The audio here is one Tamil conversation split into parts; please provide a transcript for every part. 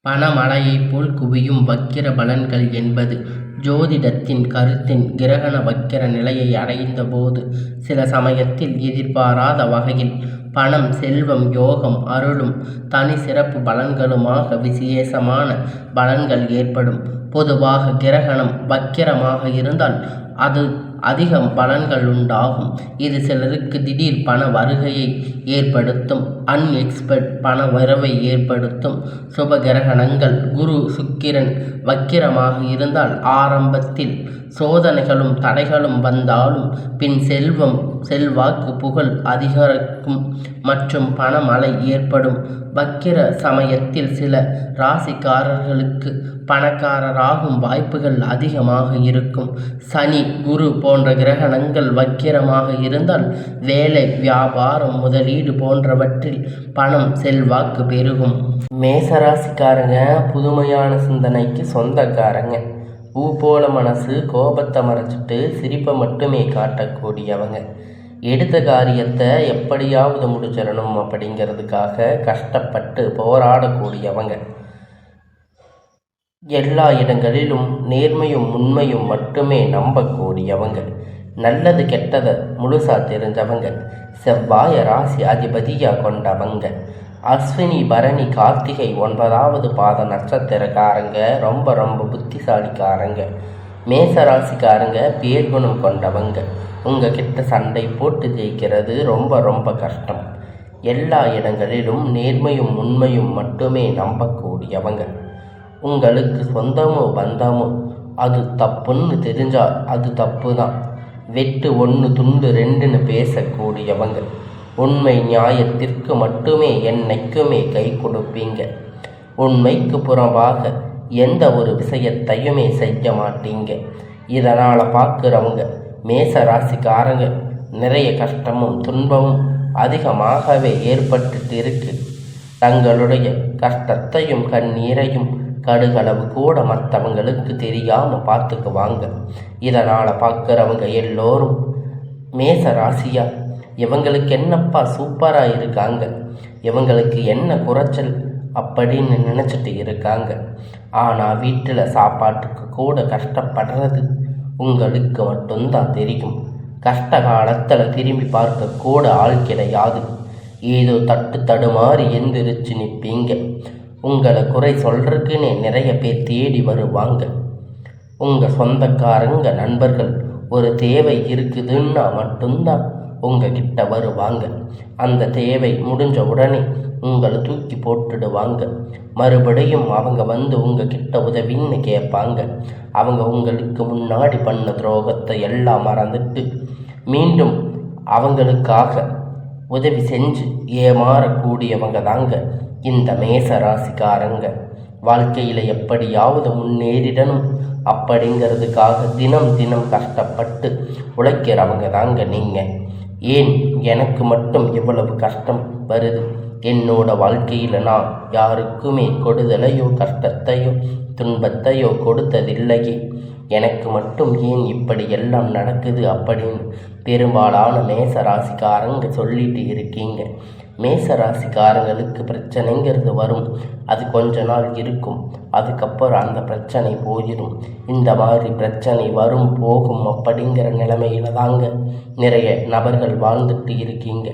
பணமழையைப் போல் குவியும் வக்கிர பலன்கள் என்பது ஜோதிடத்தின் கருத்தின் கிரகண வக்கிர நிலையை அடைந்தபோது சில சமயத்தில் எதிர்பாராத வகையில் பணம், செல்வம், யோகம், அருளும் தனி சிறப்பு பலன்களுமாக விசேஷமான பலன்கள் ஏற்படும். பொதுவாக கிரகணம் வக்கிரமாக இருந்தால் அது அதிகம் பலன்கள் உண்டாகும். இது சிலருக்கு திடீர் பண வருகையை ஏற்படுத்தும். அன்எக்ஸ்பெக்ட் பண வரவை ஏற்படுத்தும். சுப கிரகணங்கள் குரு, சுக்கிரன் வக்கிரமாக இருந்தால் ஆரம்பத்தில் சோதனைகளும் தடைகளும் வந்தாலும் பின் செல்வம், செல்வாக்கு, புகழ் அதிகரிக்கும் மற்றும் பணமழை ஏற்படும். வக்கிர சமயத்தில் சில ராசிக்காரர்களுக்கு பணக்காரராகும் வாய்ப்புகள் அதிகமாக இருக்கும். சனி, குரு போன்ற கிரகணங்கள் வக்கிரமாக இருந்தால் வேலை, வியாபாரம், முதலீடு போன்றவற்றில் பணம், செல்வாக்கு பெருகும். மேசராசிக்காரங்க புதுமையான சிந்தனைக்கு சொந்தக்காரங்க. பூ போல மனசு, கோபத்தை மறைச்சிட்டு சிரிப்பை மட்டுமே காட்டக்கூடியவங்க. எடுத்த காரியத்தை எப்படியாவது முடிச்சிடணும் அப்படிங்கிறதுக்காக கஷ்டப்பட்டு போராடக்கூடியவங்க. எல்லா இடங்களிலும் நேர்மையும் உண்மையும் மட்டுமே நம்பக்கூடியவங்க. நல்லது கெட்டதை முழுசா தெரிஞ்சவங்க. செவ்வாய ராசி அதிபதியா கொண்டவங்க. அஸ்வினி, பரணி, கார்த்திகை 9வது பாத நட்சத்திரக்காரங்க ரொம்ப ரொம்ப புத்திசாலிக்காரங்க. மேசராசிக்காரங்க பேர்குணம் கொண்டவங்க. உங்ககிட்ட சண்டை போட்டு ஜெயிக்கிறது ரொம்ப ரொம்ப கஷ்டம். எல்லா இடங்களிலும் நேர்மையும் உண்மையும் மட்டுமே நம்பக்கூடியவங்க. உங்களுக்கு சொந்தமோ பந்தமோ அது தப்புன்னு தெரிஞ்சால் அது தப்பு தான். வெட்டு 1 துண்டு 2ன்னு பேசக்கூடியவங்க. உண்மை நியாயத்திற்கு மட்டுமே என்னைக்குமே கை கொடுப்பீங்க. உண்மைக்கு புறம்பாக எந்த ஒரு விஷயத்தையுமே செய்ய மாட்டீங்க. இதனால் பார்க்குறவங்க மேச ராசிக்காரங்க நிறைய கஷ்டமும் துன்பமும் அதிகமாகவே ஏற்பட்டுட்டு இருக்கு. தங்களுடைய கஷ்டத்தையும் கண்ணீரையும் கடுகளவு கூட மற்றவங்களுக்கு தெரியாமல் பார்த்துக்குவாங்க. இதனால் பார்க்குறவங்க எல்லோரும் மேச ராசியா இவங்களுக்கு என்னப்பா சூப்பராக இருக்காங்க, இவங்களுக்கு என்ன குறைச்சல் அப்படின்னு நினச்சிட்டு இருக்காங்க. ஆனால் வீட்டில் சாப்பாட்டுக்கு கூட கஷ்டப்படுறது உங்களுக்கு மட்டும்தான் தெரியும். கஷ்ட காலத்தில் திரும்பி பார்க்க கூட ஆள் கிடையாது. ஏதோ தடுமாறி எந்திரிச்சு நிற்பீங்க. உங்களை குறை சொல்றதுக்குன்னே நிறைய பேர் தேடி வருவாங்க. உங்கள் சொந்தக்காரங்க, நண்பர்கள் ஒரு தேவை இருக்குதுன்னா மட்டும்தான் உங்ககிட்ட வருவாங்க. அந்த தேவை முடிஞ்ச உடனே உங்களை தூக்கி போட்டுடுவாங்க. மறுபடியும் அவங்க வந்து உங்ககிட்ட உதவின்னு கேட்பாங்க. அவங்க உங்களுக்கு முன்னாடி பண்ண துரோகத்தை எல்லாம் மறந்துட்டு மீண்டும் அவங்களுக்காக உதவி செஞ்சு ஏமாறக்கூடியவங்க தாங்க இந்த மேச ராசிக்காரங்க. வாழ்க்கையில் எப்படியாவது முன்னேறிடணும் அப்படிங்கிறதுக்காக தினம் தினம் கஷ்டப்பட்டு உழைக்கிறவங்க தாங்க நீங்கள். ஏன் எனக்கு மட்டும் இவ்வளவு கஷ்டம் வருது? என்னோட வாழ்க்கையில் நான் யாருக்குமே கொடுதலையோ கஷ்டத்தையோ துன்பத்தையோ கொடுத்ததில்லையே, எனக்கு மட்டும் ஏன் இப்படி எல்லாம் நடக்குது அப்படின்னு பெரும்பாலான மேச ராசிக்காரங்க சொல்லிட்டு இருக்கீங்க. மேச ராசிக்காரங்களுக்கு பிரச்சனைங்கிறது வரும். அது கொஞ்ச நாள் இருக்கும். அதுக்கப்புறம் அந்த பிரச்சனை போயிடும். இந்த மாதிரி பிரச்சனை வரும் போகும் அப்படிங்கிற நிலைமையில தாங்க நிறைய நபர்கள் வாழ்ந்துட்டு இருக்கீங்க.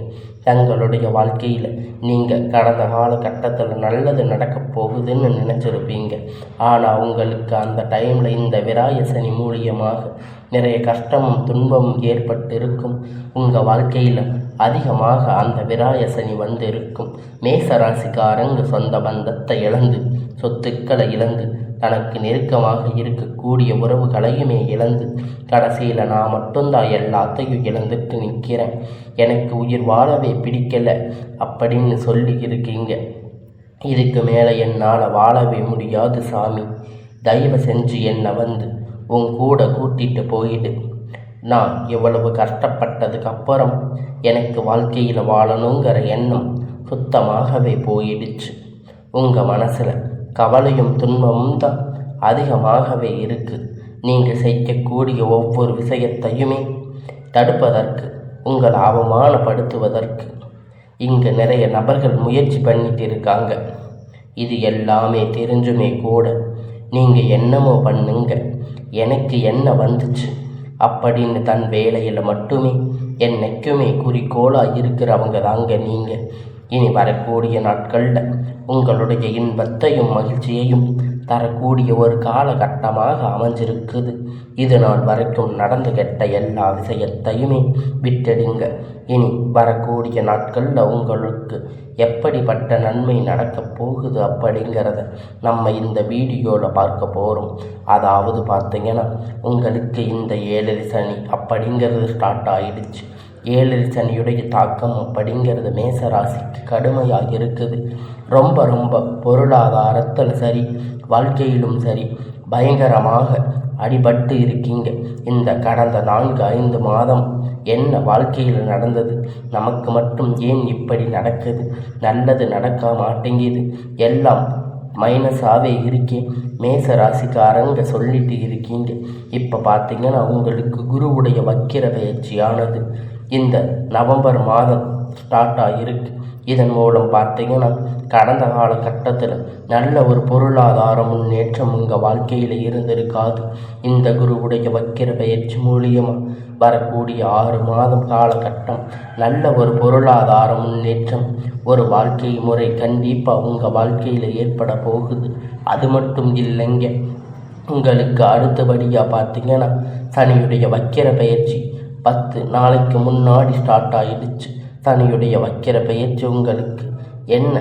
தங்களுடைய வாழ்க்கையில் நீங்கள் கடந்த காலகட்டத்தில் நல்லது நடக்கப் போகுதுன்னு நினச்சிருப்பீங்க. ஆனால் உங்களுக்கு அந்த டைமில் இந்த விராய சனி மூலியமாக நிறைய கஷ்டமும் துன்பமும் ஏற்பட்டு இருக்கும். உங்கள் வாழ்க்கையில் அதிகமாக அந்த விராய சனி வந்து இருக்கும். மேசராசிக்காரங்க சொந்த பந்தத்தை இழந்து, சொத்துக்களை இழந்து, தனக்கு நெருக்கமாக இருக்கக்கூடிய உறவுகளையுமே இழந்து, கடைசியில் நான் மட்டும்தான் எல்லாத்தையும் இழந்துட்டு நிற்கிறேன், எனக்கு உயிர் வாழவே பிடிக்கலை அப்படின்னு சொல்லி இருக்கீங்க. இதுக்கு மேலே என்னால் வாழவே முடியாது சாமி, தயவு செஞ்சு என்னை வந்து உன் கூட கூட்டிட்டு போயிடு. நான் இவ்வளவு கஷ்டப்பட்டதுக்கு அப்புறம் எனக்கு வாழ்க்கையில் வாழணுங்கிற எண்ணம் சுத்தமாகவே போயிடுச்சு. உங்கள் மனசில் கவலையும் துன்பமும் தான் அதிகமாகவே இருக்குது. நீங்கள் செய்யக்கூடிய ஒவ்வொரு விஷயத்தையுமே தடுப்பதற்கு, உங்களை அவமானப்படுத்துவதற்கு இங்கே நிறைய நபர்கள் முயற்சி பண்ணிட்டு இருக்காங்க. இது எல்லாமே தெரிஞ்சுமே கூட நீங்கள் என்னமோ பண்ணுங்க, எனக்கு என்ன வந்துச்சு அப்படின்னு தன் வேலையில் மட்டுமே என்னைக்குமே குறிக்கோளாக இருக்கிறவங்க தாங்க நீங்கள். இனி வரக்கூடிய நாட்களில் உங்களுடைய இன்பத்தையும் மகிழ்ச்சியையும் தரக்கூடிய ஒரு காலகட்டமாக அமைஞ்சிருக்குது. இது நாள் வரைக்கும் நடந்து கெட்ட எல்லா விஷயத்தையுமே விட்டுடுங்க. இனி வரக்கூடிய நாட்களில் உங்களுக்கு எப்படிப்பட்ட நன்மை நடக்கப் போகுது அப்படிங்கிறத நம்ம இந்த வீடியோவில் பார்க்க போகிறோம். அதாவது பார்த்தீங்கன்னா, உங்களுக்கு இந்த 7 சனி அப்படிங்கிறது ஸ்டார்ட் ஆகிடுச்சு. 7 சனியுடைய தாக்கம் அப்படிங்கிறது மேசராசிக்கு கடுமையாக இருக்குது. ரொம்ப பொருளாதாரத்தில் சரி, வாழ்க்கையிலும் சரி பயங்கரமாக அடிபட்டு இருக்கீங்க. இந்த கடந்த 4-5 மாதம் என்ன வாழ்க்கையில் நடந்தது, நமக்கு மட்டும் ஏன் இப்படி நடக்குது, நல்லது நடக்க மாட்டேங்குது, எல்லாம் மைனஸாகவே இருக்கே மேச ராசிக்காரங்க சொல்லிட்டு இருக்கீங்க. இப்போ பார்த்தீங்கன்னா உங்களுக்கு குருவுடைய வக்கிர பயிற்சியானது இந்த நவம்பர் மாதம் ஸ்டார்ட் ஆகிருக்கு. இதன் மூலம் பார்த்தீங்கன்னா கடந்த காலகட்டத்தில் நல்ல ஒரு பொருளாதார முன்னேற்றம் உங்கள் வாழ்க்கையில் இருந்திருக்காது. இந்த குருவுடைய வக்கிர பயிற்சி மூலியமாக வரக்கூடிய 6 மாதம் காலகட்டம் நல்ல ஒரு பொருளாதார முன்னேற்றம், ஒரு வாழ்க்கை முறை கண்டிப்பாக உங்கள் வாழ்க்கையில் ஏற்பட போகுது. அது மட்டும் இல்லைங்க, உங்களுக்கு அடுத்தபடியாக பார்த்தீங்கன்னா சனியுடைய வக்கிர பயிற்சி 10 நாளைக்கு முன்னாடி ஸ்டார்ட் ஆகிடுச்சு. சனியுடைய வக்கிர பயிற்சி உங்களுக்கு என்ன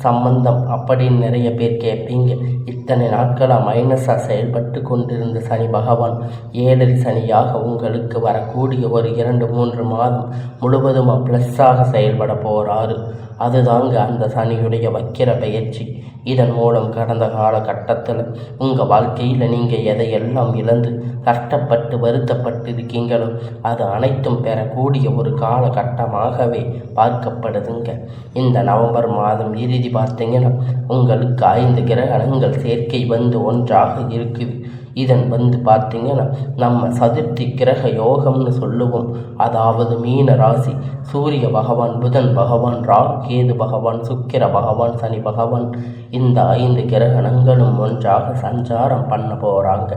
சம்பந்தம் அப்படின்னு நிறைய பேர் கேட்பீங்க. இத்தனை நாட்களாக மைனஸாக செயல்பட்டு கொண்டிருந்த சனி பகவான் 7 சனியாக உங்களுக்கு வரக்கூடிய ஒரு 2-3 மாதம் முழுவதுமாக ப்ளஸ்ஸாக செயல்பட போகிறாரு. அதுதாங்க அந்த சனியுடைய வக்கிர பயிற்சி. இதன் மூலம் கடந்த காலகட்டத்தில் உங்கள் வாழ்க்கையில் நீங்கள் எதையெல்லாம் இழந்து கஷ்டப்பட்டு வருத்தப்பட்டு இருக்கீங்களோ அது அனைத்தும் பெறக்கூடிய ஒரு காலகட்டமாகவே பார்க்கப்படுதுங்க. இந்த நவம்பர் மாதம் இறுதி பார்த்தீங்கன்னா உங்களுக்கு 5 கிரகங்கள் சேர்க்கை வந்து ஒன்றாக இருக்குது. இதன் பார்த்தீங்கன்னா நம்ம சதுர்த்தி கிரக யோகம்னு சொல்லுவோம். அதாவது மீன ராசி சூரிய பகவான், புதன் பகவான், ராகு கேது பகவான், சுக்கிர பகவான், சனி பகவான், இந்த 5 கிரகணங்களும் ஒன்றாக சஞ்சாரம் பண்ண போகிறாங்க.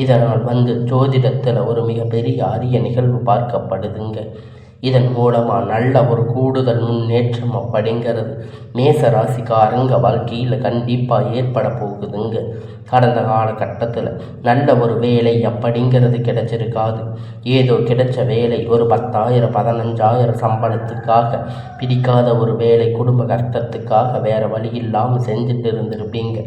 இதனால் ஜோதிடத்தில் ஒரு மிகப்பெரிய அரிய நிகழ்வு பார்க்கப்படுதுங்க. இதன் மூலமாக நல்ல ஒரு கூடுதல் முன்னேற்றம் அப்படிங்கிறது மேச ராசிக்காரங்க வாழ்க்கையில் கண்டிப்பாக ஏற்பட போகுதுங்க. கடந்த காலகட்டத்தில் நல்ல ஒரு வேலை அப்படிங்கிறது கிடைச்சிருக்காது. ஏதோ கிடைச்ச வேலை ஒரு 10,000-15,000 சம்பளத்துக்காக பிடிக்காத ஒரு வேலை, குடும்ப கஷ்டத்துக்காக வேறு வழி இல்லாமல் செஞ்சுட்டு இருந்திருப்பீங்க.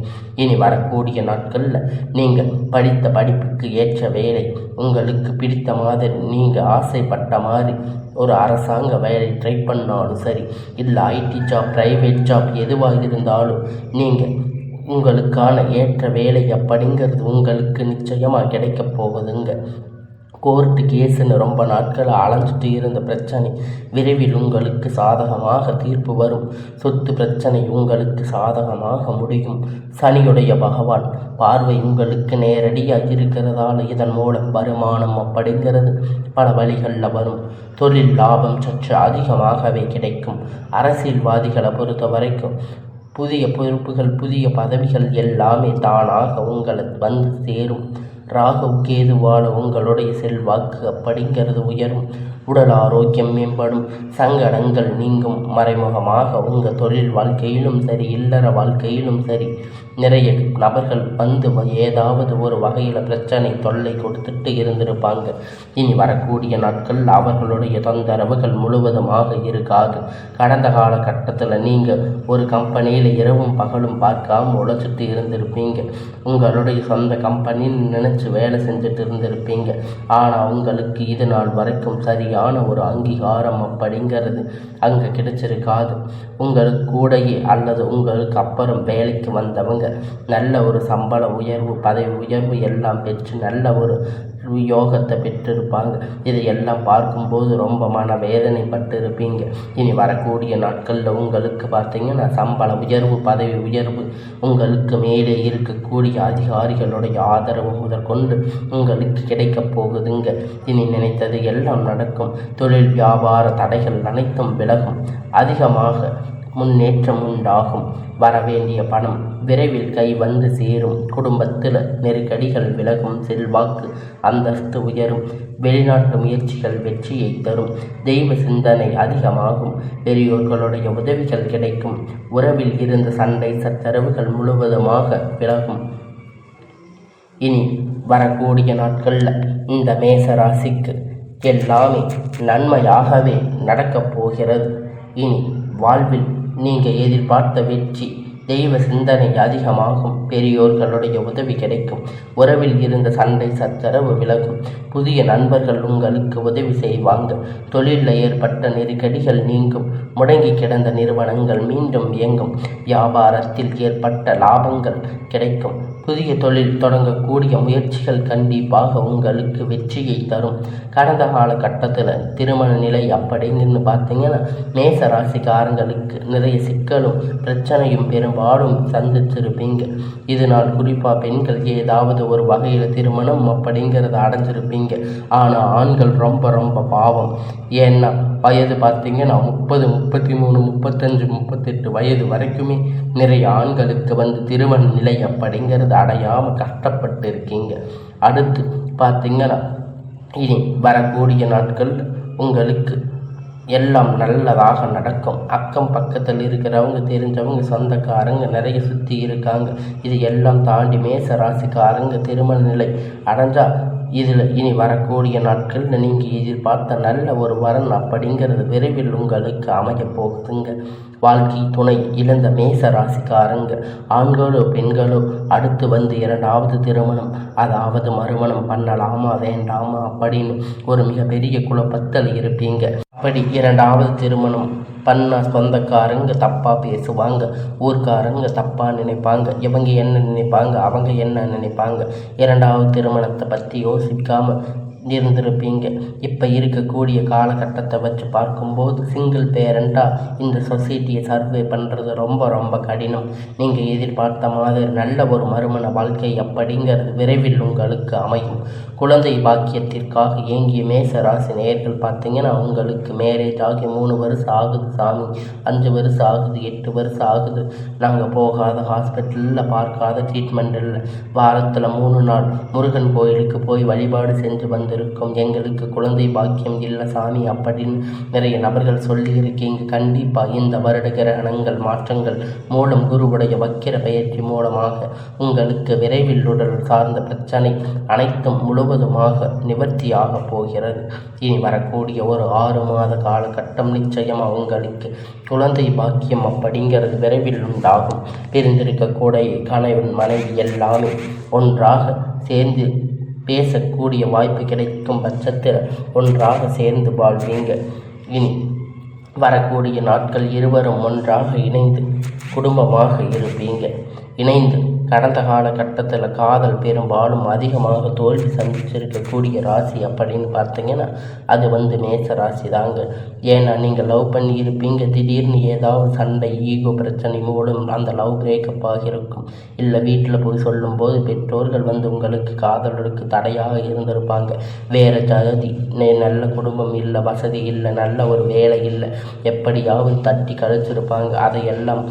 இனி வரக்கூடிய நாட்களில் நீங்கள் படித்த படிப்புக்கு ஏற்ற வேலை, உங்களுக்கு பிடித்த மாதிரி நீங்கள் ஆசைப்பட்ட மாதிரி ஒரு அரசாங்க வேலை ட்ரை பண்ணாலும் சரி, இல்லை ஐடி ஜாப், ப்ரைவேட் ஜாப் எதுவாக இருந்தாலும் நீங்கள் உங்களுக்கான ஏற்ற வேலை அப்படிங்கிறது உங்களுக்கு நிச்சயமாக கிடைக்கப் போகுதுங்க. கோர்ட்டு கேஸுன்னு ரொம்ப நாட்கள் அலைஞ்சிட்டு இருந்த பிரச்சனை விரைவில் உங்களுக்கு சாதகமாக தீர்ப்பு வரும். சொத்து பிரச்சனை உங்களுக்கு சாதகமாக முடியும். சனியுடைய பகவான் பார்வை உங்களுக்கு நேரடியாக இருக்கிறதால இதன் மூலம் வருமானம் அப்படிங்கிறது பல வழிகளில் வரும். தொழில் லாபம் சற்று அதிகமாகவே கிடைக்கும். அரசியல்வாதிகளை பொறுத்த வரைக்கும் புதிய பொறுப்புகள், புதிய பதவிகள் எல்லாமே தானாக உங்களை சேரும். ராகு கேதுவால் உங்களுடைய செல்வாக்கு அப்படிங்கிறது உயரும். உடல் ஆரோக்கியம் மேம்படும். சங்கடங்கள் நீங்கும். மறைமுகமாக உங்கள் தொழில் வாழ்க்கையிலும் சரி, இல்லற வாழ்க்கையிலும் சரி நிறைய நபர்கள் ஏதாவது ஒரு வகையில் பிரச்சனை தொல்லை கொடுத்துட்டு இருந்திருப்பாங்க. இனி வரக்கூடிய நாட்கள் அவர்களுடைய தொந்தரவுகள் முழுவதுமாக இருக்காது. கடந்த காலகட்டத்தில் நீங்கள் ஒரு கம்பெனியில் இரவும் பகலும் பார்க்காம உழைச்சிட்டு இருந்திருப்பீங்க. உங்களுடைய சொந்த கம்பெனின்னு நினச்சி வேலை செஞ்சுட்டு இருந்திருப்பீங்க. ஆனால் உங்களுக்கு இது நாள் வரைக்கும் சரியான ஒரு அங்கீகாரம் அப்படிங்கிறது அங்கே கிடைச்சிருக்காது. உங்களுக்கு கூடையே அல்லது உங்களுக்கு அப்புறம் வேலைக்கு வந்தவங்க நல்ல ஒரு சம்பள உயர்வு, பதவி உயர்வு எல்லாம் பெற்று நல்ல ஒரு யோகத்தை பெற்றிருப்பாங்க. இதையெல்லாம் பார்க்கும்போது ரொம்ப மன வேதனைப்பட்டு இருப்பீங்க. இனி வரக்கூடிய நாட்களில் உங்களுக்கு பார்த்தீங்கன்னா சம்பள உயர்வு, பதவி உயர்வு, உங்களுக்கு மேலே இருக்கக்கூடிய அதிகாரிகளுடைய ஆதரவு முதற்கொண்டு உங்களுக்கு கிடைக்கப் போகுதுங்க. இனி நினைத்தது எல்லாம் நடக்கும். தொழில் வியாபார தடைகள் அனைத்தும் விலகும். அதிகமாக முன்னேற்றம் உண்டாகும். வரவேண்டிய பணம் விரைவில் கை வந்து சேரும். குடும்பத்தில் நெருக்கடிகள் விலகும். செல்வாக்கு அந்தஸ்து உயரும். வெளிநாட்டு முயற்சிகள் வெற்றியை தரும். தெய்வ சிந்தனை அதிகமாகும். பெரியோர்களுடைய உதவிகள் கிடைக்கும். உறவில் இருந்த சண்டை சச்சரவுகள் முழுவதுமாக விலகும். இனி வரக்கூடிய நாட்களில் இந்த மேச ராசிக்கு எல்லாமே நன்மையாகவே நடக்கப் போகிறது. இனி வாழ்வில் நீங்கள் எதிர்பார்த்த வெற்றி, தெய்வ சிந்தனை அதிகமாகும். பெரியோர்களுடைய உதவி கிடைக்கும். உறவில் இருந்த சண்டை சச்சரவு விலகும். புதிய நண்பர்கள் உங்களுக்கு உதவி செய்வாங்க. தொழிலில் ஏற்பட்ட நெருக்கடிகள் நீங்கும். முடங்கி கிடந்த நிறுவனங்கள் மீண்டும் இயங்கும். வியாபாரத்தில் ஏற்பட்ட லாபங்கள் கிடைக்கும். புதிய தொழில் தொடங்கக்கூடிய முயற்சிகள் கண்டிப்பாக உங்களுக்கு வெற்றியை தரும். கடந்த காலகட்டத்தில் திருமண நிலை அப்படிங்கன்னு பார்த்தீங்கன்னா மேச ராசிக்காரங்களுக்கு நிறைய சிக்கலும் பிரச்சனையும் பெரும்பாலும் சந்திச்சிருப்பீங்க. இதனால் குறிப்பாக பெண்கள் ஏதாவது ஒரு வகையில் திருமணம் அப்படிங்கிறத அடைஞ்சிருப்பீங்க. ஆனால் ஆண்கள் ரொம்ப ரொம்ப பாவம். ஏன்னா வயது பார்த்தீங்கன்னா 30, 33, 35, 38 வயது வரைக்குமே நிறைய ஆண்களுக்கு திருமண நிலை அப்படிங்கிறது அடையாமல் கஷ்டப்பட்டு இருக்கீங்க. அடுத்து பார்த்தீங்கன்னா இனி வரக்கூடிய நாட்கள் உங்களுக்கு எல்லாம் நல்லதாக நடக்கும். அக்கம் பக்கத்தில் இருக்கிறவங்க, தெரிஞ்சவங்க, சொந்தக்காரங்க நிறைய சுற்றி இருக்காங்க. இது எல்லாம் தாண்டி மேச ராசிக்காரங்க திருமண நிலை அடைஞ்சால் இதில் இனி வரக்கூடிய நாட்களில் நீங்கள் எதிர்பார்த்த நல்ல ஒரு வரன் அப்படிங்கிறது விரைவில் உங்களுக்கு அமைய போகுதுங்க. வாழ்க்கை துணை இழந்த மேச ராசிக்காரங்க ஆண்களோ பெண்களோ அடுத்து இரண்டாவது திருமணம், அதாவது மறுமணம் பண்ணலாமா வேண்டாமா அப்படின்னு ஒரு மிகப்பெரிய குழப்பத்தில் இருப்பீங்க. அப்படி இரண்டாவது திருமணம் பண்ண சொந்தக்காரங்க தப்பாக பேசுவாங்க. ஊர்க்காரங்க தப்பாக நினைப்பாங்க. இவங்க என்ன நினைப்பாங்க, அவங்க என்ன நினைப்பாங்க. இரண்டாவது திருமணத்தை பற்றி யோசிக்காமல் இருந்திருப்பீங்க. இப்போ இருக்கக்கூடிய காலகட்டத்தை வச்சு பார்க்கும்போது சிங்கிள் பேரண்டாக இந்த சொசைட்டியை சர்வே பண்ணுறது ரொம்ப ரொம்ப கடினம். நீங்கள் எதிர்பார்த்த மாதிரி நல்ல ஒரு மறுமண வாழ்க்கை அப்படிங்கிறது விரைவில் உங்களுக்கு அமையும். குழந்தை பாக்கியத்திற்காக ஏங்கிய மேச ராசி நேயர்கள் பார்த்தீங்கன்னா உங்களுக்கு மேரேஜ் ஆகி 3 வருஷம் ஆகுது சாமி, 5 வருஷம் ஆகுது, 8 வருஷம் ஆகுது, நாங்கள் போகாத ஹாஸ்பிட்டலில் பார்க்காத ட்ரீட்மெண்ட் இல்லை, வாரத்தில் 3 நாள் முருகன் கோயிலுக்கு போய் வழிபாடு செஞ்சு வந்திருக்கோம், எங்களுக்கு குழந்தை பாக்கியம் இல்லை சாமி அப்படின்னு நிறைய நபர்கள் சொல்லியிருக்கீங்க. கண்டிப்பாக இந்த வருட கிரகணங்கள் மாற்றங்கள் மூலம் குருவுடைய வக்கிர பயிற்சி மூலமாக உங்களுக்கு விரைவில் உடல் சார்ந்த பிரச்சனை அனைத்தும் முழுவதுமாக நிவர்த்தியாக போகிறது. இனி வரக்கூடிய ஒரு 6 மாத காலகட்டம் நிச்சயமாக உங்களுக்கு குழந்தை பாக்கியம் அப்படிங்கிறது விரைவில் உண்டாகும். பிரிந்திருக்கக்கூடிய கணவன் மனைவி எல்லாமே ஒன்றாக சேர்ந்து பேசக்கூடிய வாய்ப்பு கிடைக்கும் பட்சத்தில் ஒன்றாக சேர்ந்து வாழ்வீங்க. இனி வரக்கூடிய நாட்கள் இருவரும் ஒன்றாக இணைந்து குடும்பமாக இருப்பீங்க. இணைந்து கடந்த காலகட்டத்தில் காதல் பெரும்பாலும் அதிகமாக தோல்வி சந்திச்சிருக்கக்கூடிய ராசி அப்படின்னு பார்த்தீங்கன்னா அது மேச ராசி தாங்க. ஏன்னா நீங்கள் லவ் பண்ணி இருப்பீங்க, திடீர்னு ஏதாவது சண்டை ஈகோ பிரச்சனை மூலம் அந்த லவ் பிரேக்கப் ஆகியிருக்கும். இல்லை வீட்டில் போய் சொல்லும்போது பெற்றோர்கள் உங்களுக்கு காதலுக்கு தடையாக இருந்திருப்பாங்க. வேறு ஜாதி, நல்ல குடும்பம் இல்லை, வசதி இல்லை, நல்ல ஒரு வேலை இல்லை, எப்படியாவது தட்டி கழிச்சிருப்பாங்க. அதையெல்லாம்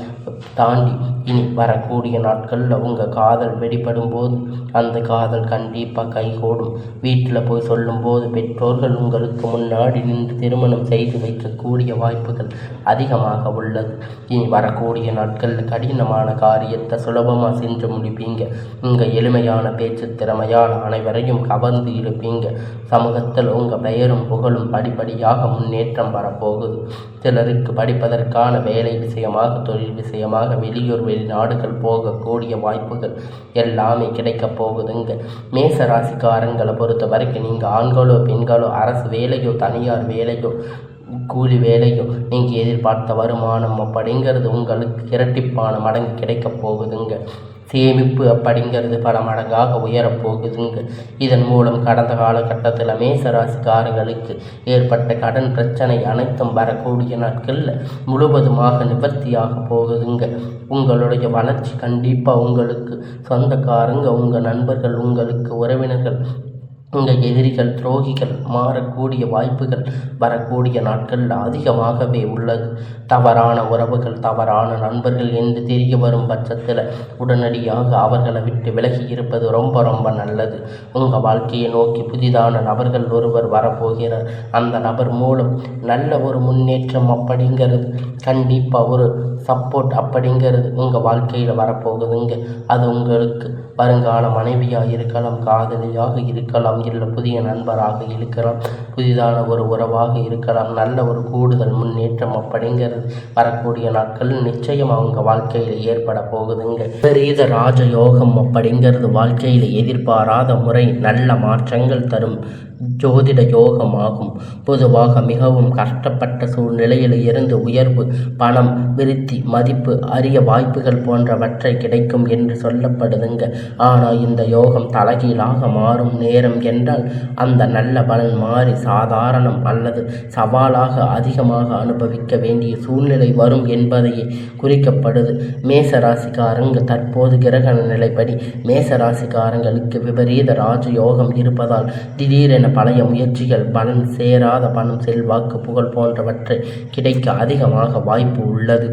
தாண்டி இனி வரக்கூடிய நாட்களில் உங்கள் காதல் வெளிப்படும் போது அந்த காதல் கண்டிப்பாக கைகூடும். வீட்டில் போய் சொல்லும்போது பெற்றோர்கள் உங்களுக்கு முன்னாடி நின்று திருமணம் செய்து வைக்கக்கூடிய வாய்ப்புகள் அதிகமாக உள்ளது. இனி வரக்கூடிய நாட்களில் கடினமான காரியத்தை சுலபமாக செஞ்சு முடிப்பீங்க. உங்கள் எளிமையான பேச்சு திறமையால் அனைவரையும் கவர்ந்து இருப்பீங்க. சமூகத்தில் உங்கள் பெயரும் புகழும் படிப்படியாக முன்னேற்றம் வரப்போகுது. சிலருக்கு படிப்பதற்கான வேலை விஷயமாக, தொழில் விஷயமாக வெளியூர் வெளிநாடுகள் போகக்கூடிய வாய்ப்புகள் எல்லாமே கிடைக்கப் போகுதுங்க. மேச ராசிக்காரங்களை பொறுத்த வரைக்கும் நீங்கள் ஆண்களோ பெண்களோ அரசு வேலையோ தனியார் வேலையோ கூலி வேலையோ நீங்கள் எதிர்பார்த்த வருமானம் அப்படிங்கிறது உங்களுக்கு இரட்டிப்பான மடங்கு கிடைக்கப் போகுதுங்க. சேமிப்பு அப்படிங்கிறது பல மடங்காக உயரப்போகுதுங்க. இதன் மூலம் கடந்த காலகட்டத்தில் மேசராசிக்காரர்களுக்கு ஏற்பட்ட கடன் பிரச்சனை அனைத்தும் வரக்கூடிய நாட்களில் முழுவதுமாக நிவர்த்தியாக போகுதுங்க. உங்களுடைய வளர்ச்சி கண்டிப்பாக உங்களுக்கு சொந்தக்காரங்க, உங்கள் நண்பர்கள், உங்களுக்கு உறவினர்கள் உங்கள் எதிரிகள் துரோகிகள் மாறக்கூடிய வாய்ப்புகள் வரக்கூடிய நாட்களில் அதிகமாகவே உள்ளது. தவறான உறவுகள் தவறான நண்பர்கள் என்று தெரிய வரும் பட்சத்தில் உடனடியாக அவர்களை விட்டு விலகி இருப்பது ரொம்ப ரொம்ப நல்லது. உங்கள் வாழ்க்கையை நோக்கி புதிதான நபர்கள் ஒருவர் வரப்போகிறார். அந்த நபர் மூலம் நல்ல ஒரு முன்னேற்றம் அப்படிங்கிறது, கண்டிப்பாக ஒரு சப்போர்ட் அப்படிங்கிறது உங்கள் வாழ்க்கையில் வரப்போகுதுங்க. அது உங்களுக்கு வருங்கால மனைவியாக இருக்கலாம், காதலியாக இருக்கலாம், இல்லை புதிய நண்பராக இருக்கலாம், புதிதான ஒரு உறவாக இருக்கலாம். நல்ல ஒரு கூடுதல் முன்னேற்றம் அப்படிங்கிறது வரக்கூடிய நாட்கள் நிச்சயம் அவங்க வாழ்க்கையில் ஏற்பட போகுதுங்க. விபரீத ராஜயோகம் அப்படிங்கிறது வாழ்க்கையில் எதிர்பாராத முறை நல்ல மாற்றங்கள் தரும் ஜோதிட யோகமாகும். பொதுவாக மிகவும் கஷ்டப்பட்ட சூழ்நிலையில் இருந்து உயர்வு, பணம், விருத்தி, மதிப்பு, அரிய வாய்ப்புகள் போன்றவற்றை கிடைக்கும் என்று சொல்லப்படுதுங்க. ஆனால் இந்த யோகம் தலைகீழாக மாறும் நேரம் என்றால் அந்த நல்ல பலன் மாறி சாதாரணம் அல்லது சவாலாக அதிகமாக அனுபவிக்க வேண்டிய சூழ்நிலை வரும் என்பதையே குறிக்கப்படுது. மேசராசிக்காரங்க தற்போது கிரக நிலைப்படி மேசராசிக்காரங்களுக்கு விபரீத ராஜயோகம் இருப்பதால் திடீரென பழைய முயற்சிகள் பலன் சேராத பணம், செல்வாக்கு, புகழ் போன்றவற்றை கிடைக்க அதிகமாக வாய்ப்பு உள்ளது.